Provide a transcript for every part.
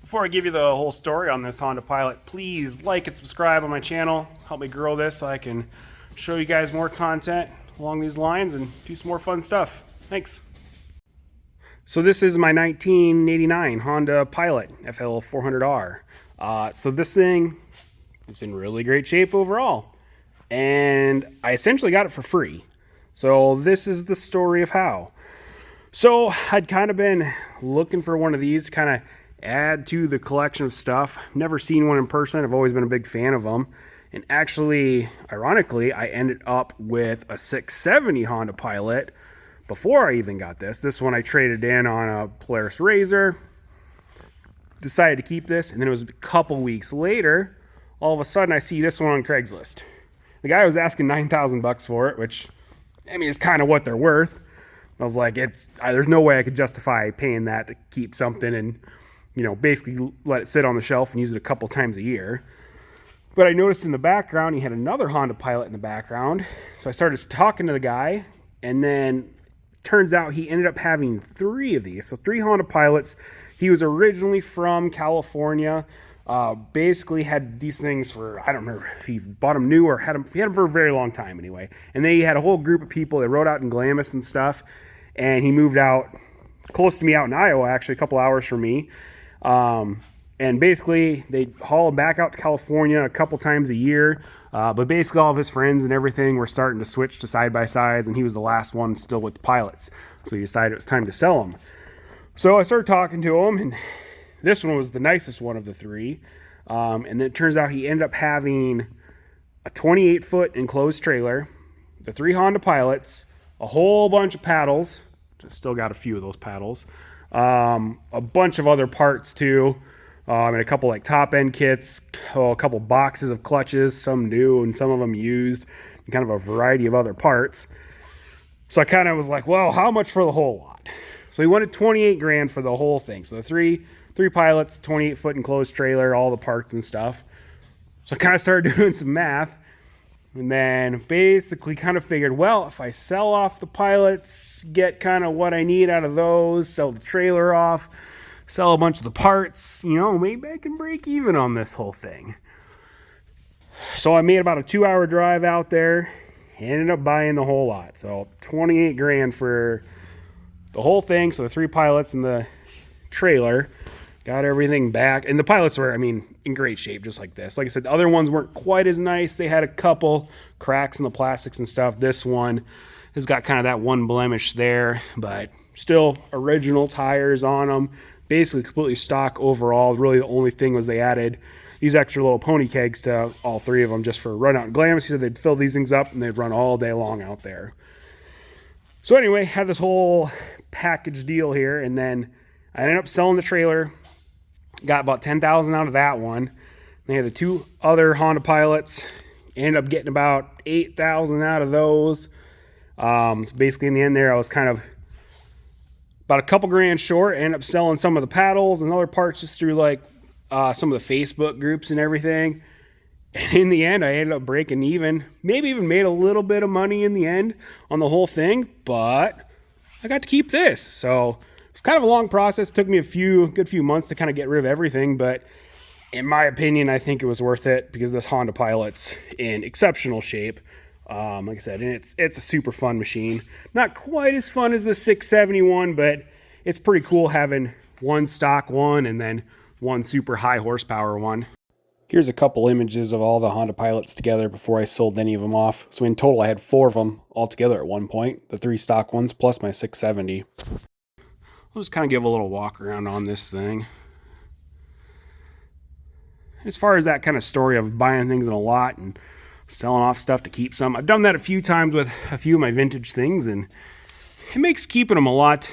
Before I give you the whole story on this Honda Pilot, please like and subscribe on my channel. Help me grow this so I can show you guys more content along these lines and do some more fun stuff. Thanks. So this is my 1989 Honda Pilot FL 400R. So this thing is in really great shape overall. And I essentially got it for free. So this is the story of how. So I'd kind of been looking for one of these to kind of add to the collection of stuff. Never seen one in person. I've always been a big fan of them. And actually, ironically, I ended up with a 670 Honda Pilot before I even got this. This one I traded in on a Polaris RZR. Decided to keep this, and then it was a couple weeks later, all of a sudden I see this one on Craigslist. The guy was asking $9,000 for it, which, I mean, it's kind of what they're worth. I was like, there's no way I could justify paying that to keep something and, you know, basically let it sit on the shelf and use it a couple times a year. But I noticed in the background, he had another Honda Pilot in the background. So I started talking to the guy, and then turns out he ended up having 3 of these. So 3 Honda Pilots. He was originally from California. Basically had these things for, I don't remember if he bought them new or he had them for a very long time anyway. And then he had a whole group of people that rode out in Glamis and stuff. And he moved out close to me out in Iowa, actually a couple hours from me. And basically they haul him back out to California a couple times a year. But basically all of his friends and everything were starting to switch to side-by-sides, and he was the last one still with the Pilots. So he decided it was time to sell them. So I started talking to him, and this one was the nicest one of the 3. And then it turns out he ended up having a 28-foot enclosed trailer, the 3 Honda Pilots, a whole bunch of paddles. Just still got a few of those paddles. A bunch of other parts too. And a couple like top end kits, a couple boxes of clutches, some new and some of them used, and kind of a variety of other parts. So I kind of was like, well, how much for the whole lot? So he wanted 28 grand for the whole thing. So the three Pilots, 28-foot enclosed trailer, all the parts and stuff. So I kind of started doing some math, and then basically kind of figured, well, if I sell off the Pilots, get kind of what I need out of those, sell the trailer off, sell a bunch of the parts, you know, maybe I can break even on this whole thing. So I made about a 2-hour drive out there, ended up buying the whole lot. So 28 grand for the whole thing. So the 3 Pilots and the trailer. Got everything back. And the Pilots were, I mean, in great shape, just like this. Like I said, the other ones weren't quite as nice. They had a couple cracks in the plastics and stuff. This one has got kind of that one blemish there, but still original tires on them. Basically completely stock overall. Really the only thing was they added these extra little pony kegs to all 3 of them just for a run out in Glamis. He said they'd fill these things up and they'd run all day long out there. So anyway, had this whole package deal here, and then I ended up selling the trailer. Got about $10,000 out of that one. They had the 2 other Honda Pilots. Ended up getting about $8,000 out of those. So basically in the end there, I was kind of about a couple grand short. Ended up selling some of the paddles and other parts just through like some of the Facebook groups and everything. And in the end, I ended up breaking even. Maybe even made a little bit of money in the end on the whole thing. But I got to keep this. So it's kind of a long process. It took me a good few months to kind of get rid of everything, but in my opinion, I think it was worth it because this Honda Pilot's in exceptional shape. Like I said, and it's a super fun machine. Not quite as fun as the 671, but it's pretty cool having one stock one and then one super high horsepower one. Here's a couple images of all the Honda Pilots together before I sold any of them off. So in total, I had 4 of them all together at one point. The 3 stock ones plus my 670. I'll just kind of give a little walk around on this thing. As far as that kind of story of buying things in a lot and selling off stuff to keep some, I've done that a few times with a few of my vintage things, and it makes keeping them a lot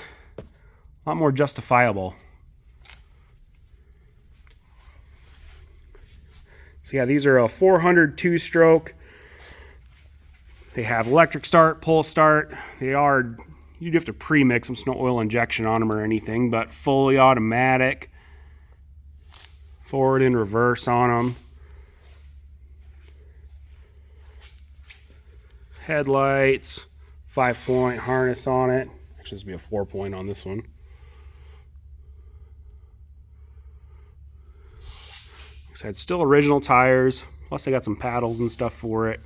more justifiable. So yeah, these are a 400 2-stroke. They have electric start, pull start. You'd have to pre-mix them, so no oil injection on them or anything, but fully automatic. Forward and reverse on them. Headlights, 5-point harness on it. Actually, this would be a 4-point on this one. So it's still original tires, plus I got some paddles and stuff for it.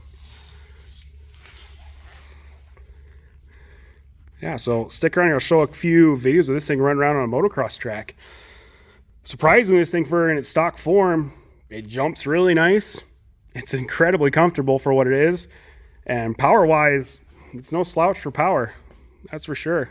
Yeah, so stick around here. I'll show a few videos of this thing running around on a motocross track. Surprisingly, this thing in its stock form, it jumps really nice. It's incredibly comfortable for what it is. And power-wise, it's no slouch for power. That's for sure.